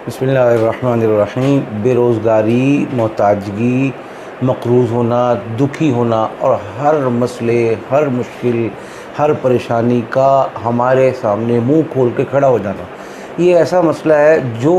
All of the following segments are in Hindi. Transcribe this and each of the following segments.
बिस्मिल्लाहिर्रहमानिर्रहीम। बेरोज़गारी, मोहताजगी, मक़रूज़ होना, दुखी होना और हर मसले, हर मुश्किल, हर परेशानी का हमारे सामने मुंह खोल के खड़ा हो जाना, ये ऐसा मसला है जो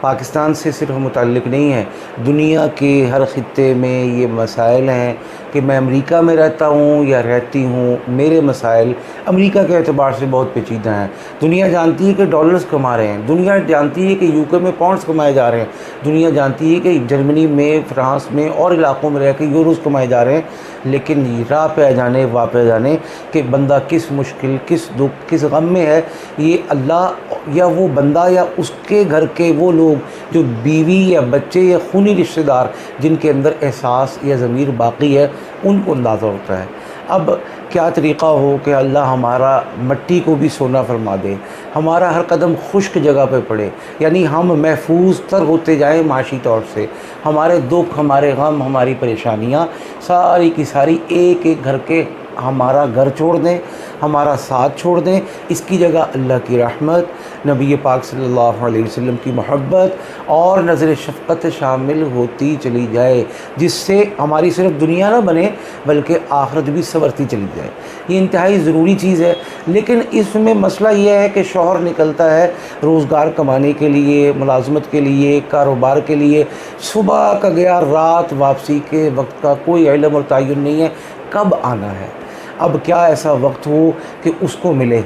पाकिस्तान से सिर्फ मुताल्लिक़ नहीं है, दुनिया के हर ख़ित्ते में ये मसाइल हैं कि मैं अमेरिका में रहता हूँ या रहती हूँ, मेरे मसाइल अमेरिका के एतबार से बहुत पेचीदा हैं। दुनिया जानती है कि डॉलर्स कमा रहे हैं, दुनिया जानती है कि यूके में पाउंड्स कमाए जा रहे हैं, दुनिया जानती है कि जर्मनी में, फ़्रांस में और इलाक़ों में रह के यूरोज़ कमाए जा रहे हैं। लेकिन राह पे आ जाने, वाह पे आ जाने कि बंदा किस मुश्किल, किस दुख, किस गम में है, ये अल्लाह या वो बंदा या उसके घर के वो लोग जो बीवी या बच्चे या खूनी रिश्तेदार जिनके अंदर एहसास या ज़मीर बाकी है, उनको अंदाज़ा होता है। अब क्या तरीक़ा हो कि अल्लाह हमारा मट्टी को भी सोना फरमा दे, हमारा हर कदम खुश्क जगह पे पड़े, यानी हम महफूज तर होते जाएं माशी तौर से। हमारे दुख, हमारे गम, हमारी परेशानियाँ सारी की सारी एक एक घर के हमारा घर छोड़ दें, हमारा साथ छोड़ दें। इसकी जगह अल्लाह की रहमत, नबी पाक सल्लल्लाहु अलैहि वसल्लम की मोहब्बत और नज़र शफ़क़त शामिल होती चली जाए, जिससे हमारी सिर्फ दुनिया ना बने बल्कि आखिरत भी संवरती चली जाए। ये इंतहाई ज़रूरी चीज़ है। लेकिन इसमें मसला ये है कि शौहर निकलता है रोज़गार कमाने के लिए, मुलाजमत के लिए, कारोबार के लिए, सुबह का गया, रात वापसी के वक्त का कोई इल्म और तयन नहीं है कब आना है। अब क्या ऐसा वक्त हो कि उसको मिले,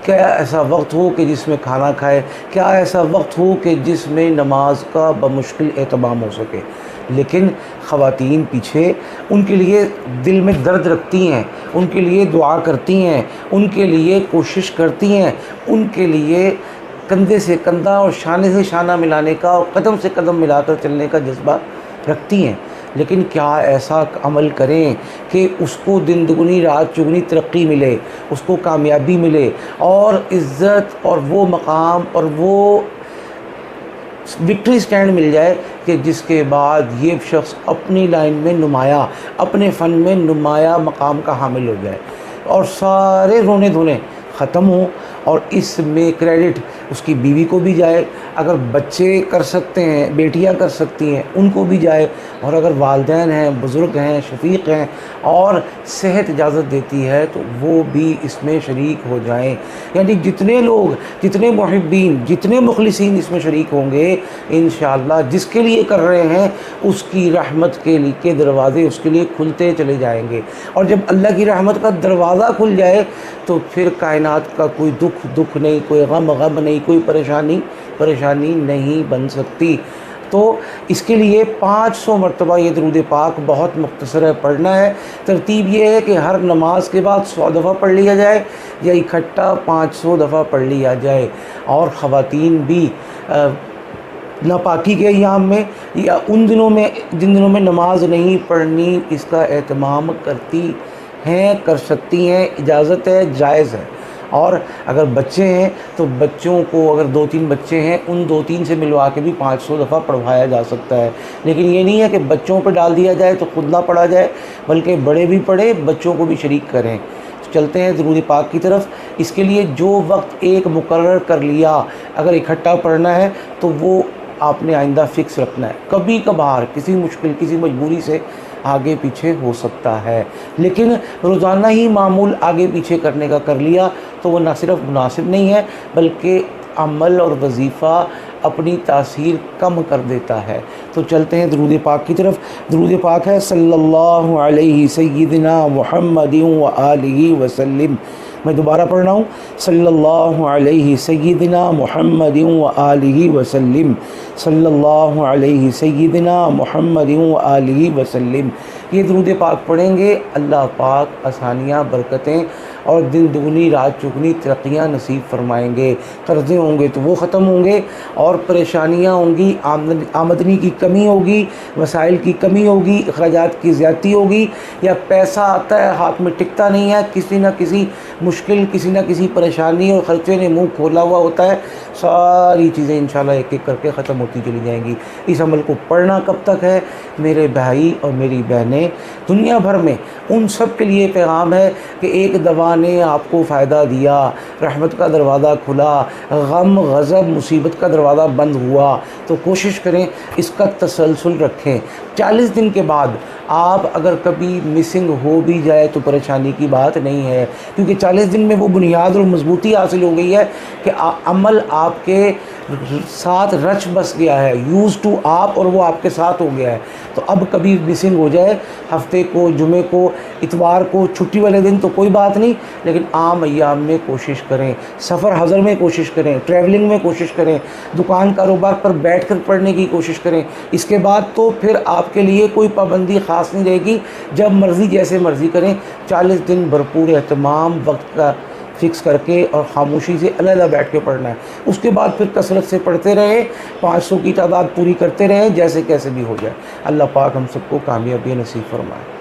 क्या ऐसा वक्त हो कि जिसमें खाना खाए, क्या ऐसा वक्त हो कि जिसमें नमाज का बमुश्किल एहतमाम हो सके। लेकिन ख़वातीन पीछे उनके लिए दिल में दर्द रखती हैं, उनके लिए दुआ करती हैं, उनके लिए कोशिश करती हैं, उनके लिए कंधे से कंधा और शाने से शाना मिलाने का और कदम से कदम मिलाकर चलने का जज्बा रखती हैं। लेकिन क्या ऐसा अमल करें कि उसको दिन दुगनी रात चुगनी तरक्की मिले, उसको कामयाबी मिले और इज़्ज़त और वो मकाम और वो विक्ट्री स्टैंड मिल जाए कि जिसके बाद ये शख्स अपनी लाइन में नुमाया, अपने फ़न में नुमाया मकाम का हामिल हो जाए और सारे रोने धोने ख़त्म हो और इसमें क्रेडिट उसकी बीवी को भी जाए। अगर बच्चे कर सकते हैं, बेटियां कर सकती हैं, उनको भी जाए। और अगर वालिदैन हैं, बुज़ुर्ग हैं, शफ़ीक़ हैं और सेहत इजाज़त देती है तो वो भी इसमें शरीक हो जाएं। यानी जितने लोग, जितने मुहिब्बीन, जितने मुखलिसीन इसमें शरीक होंगे, इंशाअल्लाह जिसके लिए कर रहे हैं उसकी रहमत के लिए के दरवाज़े उसके लिए खुलते चले जाएंगे। और जब अल्लाह की रहमत का दरवाज़ा खुल जाए तो फिर कायनात का कोई दुख नहीं, कोई गम नहीं, कोई परेशानी नहीं बन सकती। तो इसके लिए 500 मरतबा ये दरूद पाक बहुत मुख्तसर है, पढ़ना है। तरतीब ये है कि हर नमाज के बाद 100 दफ़ा पढ़ लिया जाए या इकट्ठा 500 दफ़ा पढ़ लिया जाए। और ख़वातीन भी नापाकी के अय्याम में या उन दिनों में जिन दिनों में नमाज नहीं पढ़नी, इसका एहतमाम करती हैं, कर सकती हैं, इजाज़त है, जायज़ है। और अगर बच्चे हैं तो बच्चों को, अगर 2-3 बच्चे हैं, उन 2-3 से मिलवा के भी 500 दफ़ा पढ़वाया जा सकता है। लेकिन ये नहीं है कि बच्चों पर डाल दिया जाए तो खुद ना पढ़ा जाए, बल्कि बड़े भी पढ़े, बच्चों को भी शरीक करें। तो चलते हैं दरूद पाक की तरफ। इसके लिए जो वक्त एक मुकर्रर कर लिया, अगर इकट्ठा पढ़ना है तो वो आपने आइंदा फ़िक्स रखना है। कभी कभार किसी मुश्किल, किसी मजबूरी से आगे पीछे हो सकता है, लेकिन रोज़ाना ही मामूल आगे पीछे करने का कर लिया तो वो न सिर्फ मुनासिब नहीं है बल्कि अमल और वजीफ़ा अपनी तासीर कम कर देता है। तो चलते हैं दरूद पाक की तरफ। दरूद पाक है सल्लल्लाहु अलैहि सय्यिदिना मुहम्मदिन व आलिहि वसल्लम। मैं दोबारा पढ़ रहा हूँ, सल्लल्लाहु अलैहि सय्यिदिना मुहम्मदिन व आलिहि वसल्लम, सल्लल्लाहु अलैहि सय्यिदिना मुहम्मदिन व आलिहि वसल्लम। ये दरूद पाक पढ़ेंगे, अल्लाह पाक आसानियाँ, बरकतें और दिन दुगनी रात चुगनी तरक्कियाँ नसीब फरमाएंगे। कर्ज़े होंगे तो वो ख़त्म होंगे और परेशानियाँ होंगी, आमदनी की कमी होगी, वसाइल की कमी होगी, अखराजात की ज़्यादती होगी, या पैसा आता है हाथ में टिकता नहीं है, किसी न किसी मुश्किल, किसी न किसी परेशानी और ख़र्चे ने मुँह खोला हुआ होता है। सारी चीज़ें इंशाल्लाह एक एक करके ख़त्म होती चली जाएंगी। इस अमल को पढ़ना कब तक है मेरे भाई और मेरी बहनें, दुनिया भर में उन सब के लिए पैगाम है कि एक दवा अल्लाह ने आपको फ़ायदा दिया, रहमत का दरवाज़ा खुला, गम गज़ब मुसीबत का दरवाज़ा बंद हुआ, तो कोशिश करें इसका तसलसल रखें। 40 दिन के बाद आप अगर कभी मिसिंग हो भी जाए तो परेशानी की बात नहीं है, क्योंकि 40 दिन में वो बुनियाद और मजबूती हासिल हो गई है कि अमल आपके साथ रच बस गया है, यूज़ टू आप, और वो आपके साथ हो गया है। तो अब कभी मिसिंग हो जाए, हफ्ते को, जुमे को, इतवार को, छुट्टी वाले दिन तो कोई बात नहीं, लेकिन आम अय्याम में कोशिश करें, सफ़र हज़र में कोशिश करें, ट्रैवलिंग में कोशिश करें, दुकान कारोबार पर बैठ कर पढ़ने की कोशिश करें। इसके बाद तो फिर आपके लिए कोई पाबंदी ख़ास नहीं रहेगी, जब मर्ज़ी जैसे मर्ज़ी करें। 40 दिन भरपूर एहतमाम वक्त का फ़िक्स करके और ख़ामोशी से अलग बैठ के पढ़ना है। उसके बाद फिर कसरत से पढ़ते रहें, 500 की तादाद पूरी करते रहें, जैसे कैसे भी हो जाए। अल्लाह पाक हम सबको कामयाबी नसीब फरमाए।